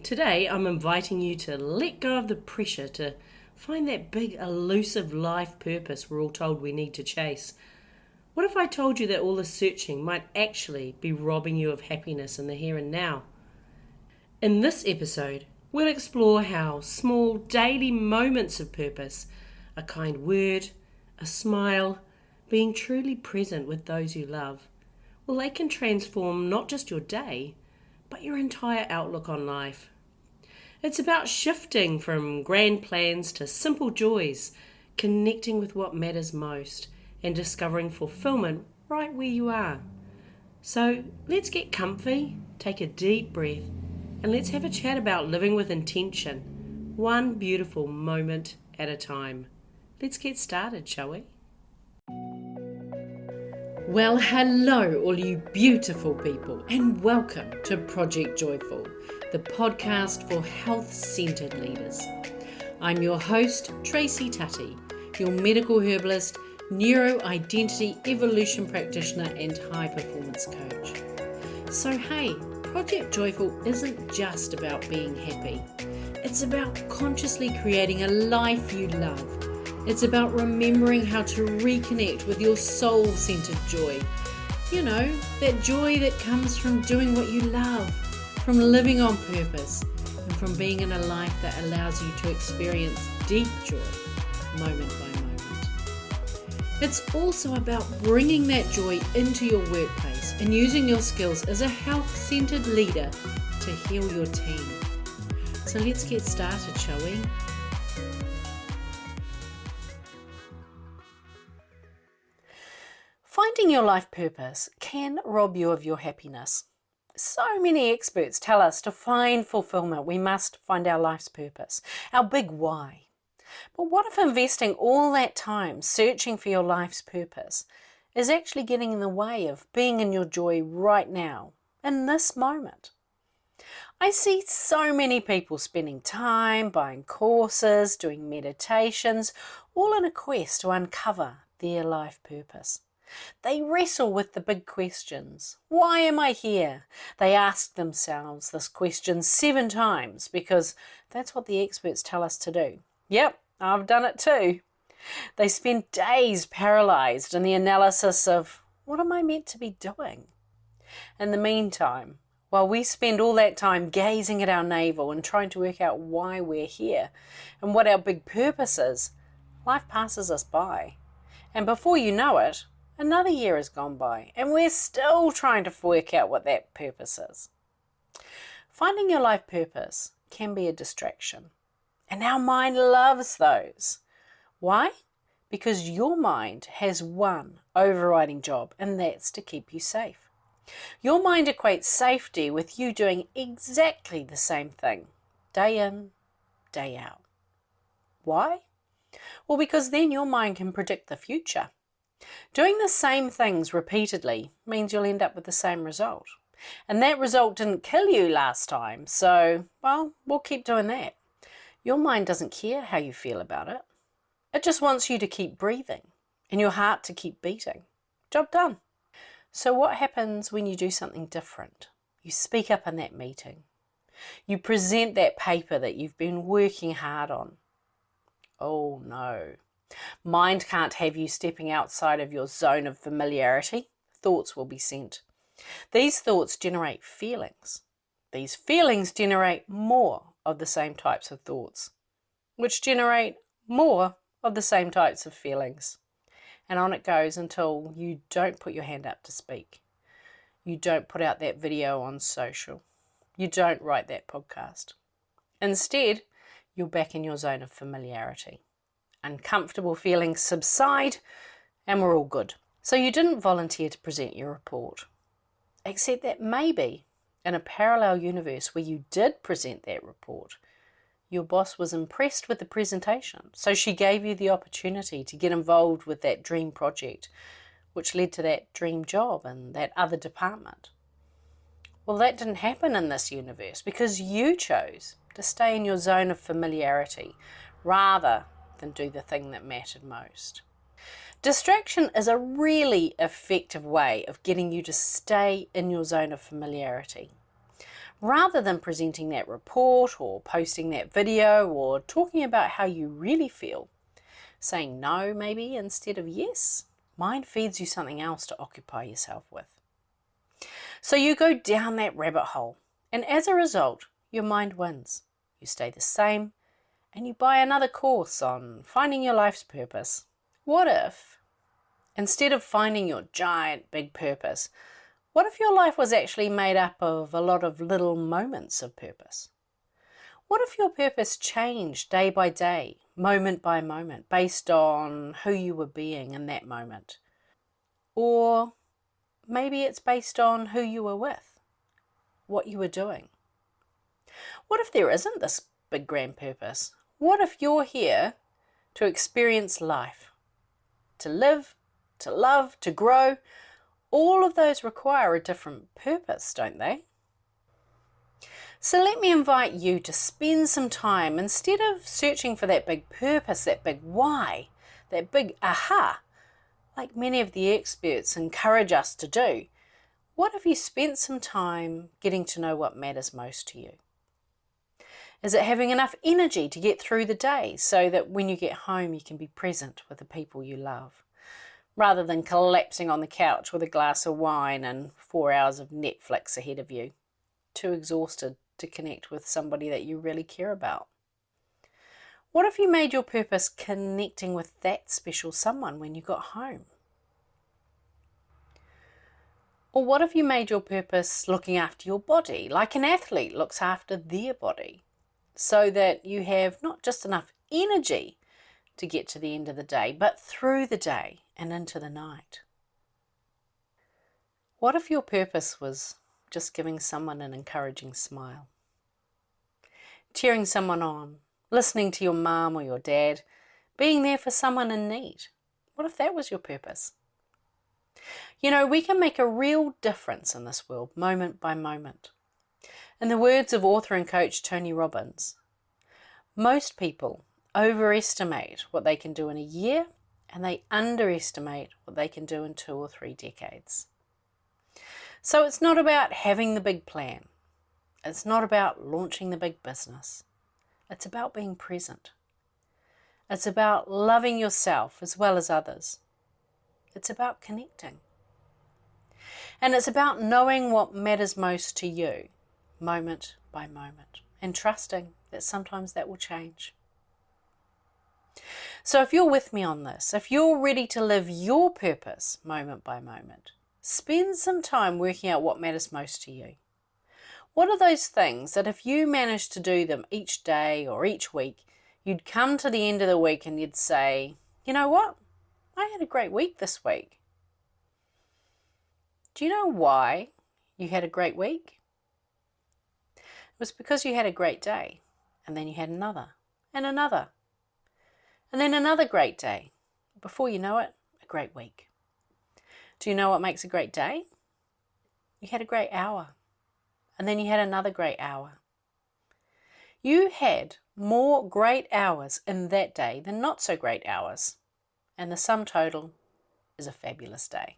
Today, I'm inviting you to let go of the pressure to find that big, elusive life purpose we're all told we need to chase. What if I told you that all the searching might actually be robbing you of happiness in the here and now? In this episode, we'll explore how small daily moments of purpose, a kind word, a smile, being truly present with those you love, well, they can transform not just your day, but your entire outlook on life. It's about shifting from grand plans to simple joys, connecting with what matters most, and discovering fulfillment right where you are. So let's get comfy, take a deep breath, and let's have a chat about living with intention, one beautiful moment at a time. Let's get started, shall we? Well, hello, all you beautiful people, and welcome to Project Joyful, the podcast for health-centered leaders. I'm your host, Tracy Tutty, your medical herbalist, neuro-identity evolution practitioner, and high-performance coach. So hey, Project Joyful isn't just about being happy. It's about consciously creating a life you love. It's about remembering how to reconnect with your soul-centered joy. You know, that joy that comes from doing what you love, from living on purpose, and from being in a life that allows you to experience deep joy, moment by moment. It's also about bringing that joy into your workplace and using your skills as a health-centered leader to heal your team. So let's get started, shall we? Finding your life purpose can rob you of your happiness. So many experts tell us to find fulfillment, we must find our life's purpose, our big why. But what if investing all that time searching for your life's purpose is actually getting in the way of being in your joy right now, in this moment? I see so many people spending time buying courses, doing meditations, all in a quest to uncover their life purpose. They wrestle with the big questions. Why am I here? They ask themselves this question 7 times because that's what the experts tell us to do. Yep, I've done it too. They spend days paralyzed in the analysis of what am I meant to be doing? In the meantime, while we spend all that time gazing at our navel and trying to work out why we're here and what our big purpose is, life passes us by. And before you know it, another year has gone by and we're still trying to work out what that purpose is. Finding your life purpose can be a distraction, and our mind loves those. Why? Because your mind has one overriding job, and that's to keep you safe. Your mind equates safety with you doing exactly the same thing, day in, day out. Why? Well, because then your mind can predict the future. Doing the same things repeatedly means you'll end up with the same result. And that result didn't kill you last time, so, well, we'll keep doing that. Your mind doesn't care how you feel about it. It just wants you to keep breathing and your heart to keep beating. Job done. So what happens when you do something different? You speak up in that meeting. You present that paper that you've been working hard on. Oh no. Mind can't have you stepping outside of your zone of familiarity. Thoughts will be sent. These thoughts generate feelings. These feelings generate more of the same types of thoughts, which generate more of the same types of feelings. And on it goes until you don't put your hand up to speak. You don't put out that video on social. You don't write that podcast. Instead, you're back in your zone of familiarity. Uncomfortable feelings subside and we're all good. So you didn't volunteer to present your report. Except that maybe in a parallel universe where you did present that report, your boss was impressed with the presentation, so she gave you the opportunity to get involved with that dream project, which led to that dream job in that other department. Well, that didn't happen in this universe because you chose to stay in your zone of familiarity rather than do the thing that mattered most. Distraction is a really effective way of getting you to stay in your zone of familiarity. rather than presenting that report or posting that video or talking about how you really feel. Saying no maybe instead of yes, mind feeds you something else to occupy yourself with. So you go down that rabbit hole, and as a result, your mind wins. You stay the same, and you buy another course on finding your life's purpose. What if, instead of finding your giant big purpose, what if your life was actually made up of a lot of little moments of purpose? What if your purpose changed day by day, moment by moment, based on who you were being in that moment? Or maybe it's based on who you were with, what you were doing. What if there isn't this big grand purpose? What if you're here to experience life, to live, to love, to grow? All of those require a different purpose, don't they? So let me invite you to spend some time, instead of searching for that big purpose, that big why, that big aha, like many of the experts encourage us to do. What if you spent some time getting to know what matters most to you? Is it having enough energy to get through the day so that when you get home you can be present with the people you love, rather than collapsing on the couch with a glass of wine and 4 hours of Netflix ahead of you, too exhausted to connect with somebody that you really care about? What if you made your purpose connecting with that special someone when you got home? Or what if you made your purpose looking after your body, like an athlete looks after their body, so that you have not just enough energy to get to the end of the day, but through the day and into the night? What if your purpose was just giving someone an encouraging smile, cheering someone on, listening to your mum or your dad, being there for someone in need? What if that was your purpose? You know, we can make a real difference in this world, moment by moment. In the words of author and coach Tony Robbins, most people overestimate what they can do in a year, and they underestimate what they can do in 2 or 3 decades. So it's not about having the big plan. It's not about launching the big business. It's about being present. It's about loving yourself as well as others. It's about connecting. And it's about knowing what matters most to you, moment by moment, and trusting that sometimes that will change. So if you're with me on this, if you're ready to live your purpose moment by moment, spend some time working out what matters most to you. What are those things that if you managed to do them each day or each week, you'd come to the end of the week and you'd say, you know what? I had a great week this week. Do you know why you had a great week? It was because you had a great day, and then you had another, and another, and then another great day. Before you know it, a great week. Do you know what makes a great day? You had a great hour, and then you had another great hour. You had more great hours in that day than not so great hours, and the sum total is a fabulous day.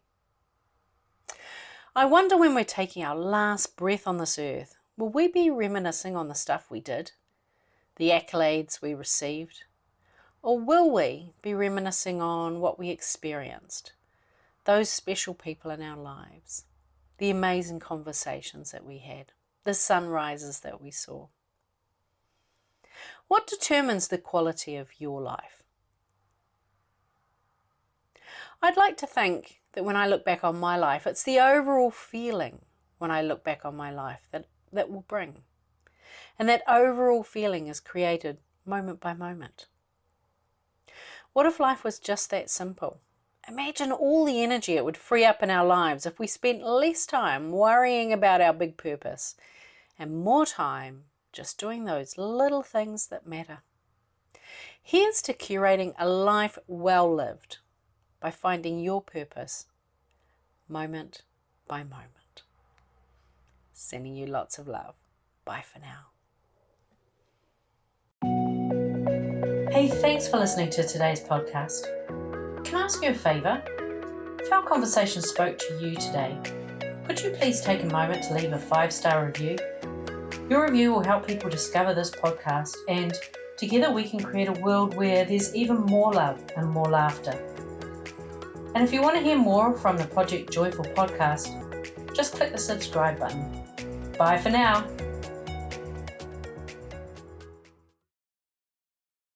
I wonder, when we're taking our last breath on this earth, will we be reminiscing on the stuff we did, the accolades we received, or will we be reminiscing on what we experienced, those special people in our lives, the amazing conversations that we had, the sunrises that we saw? What determines the quality of your life? I'd like to think that when I look back on my life, it's the overall feeling when I look back on my life that will bring. And that overall feeling is created moment by moment. What if life was just that simple? Imagine all the energy it would free up in our lives if we spent less time worrying about our big purpose and more time just doing those little things that matter. Here's to curating a life well lived by finding your purpose moment by moment. Sending you lots of love. Bye for now. Hey, thanks for listening to today's podcast. Can I ask you a favour? If our conversation spoke to you today, could you please take a moment to leave a 5-star review? Your review will help people discover this podcast, and together we can create a world where there's even more love and more laughter. And if you want to hear more from the Project Joyful podcast, just click the subscribe button. Bye for now.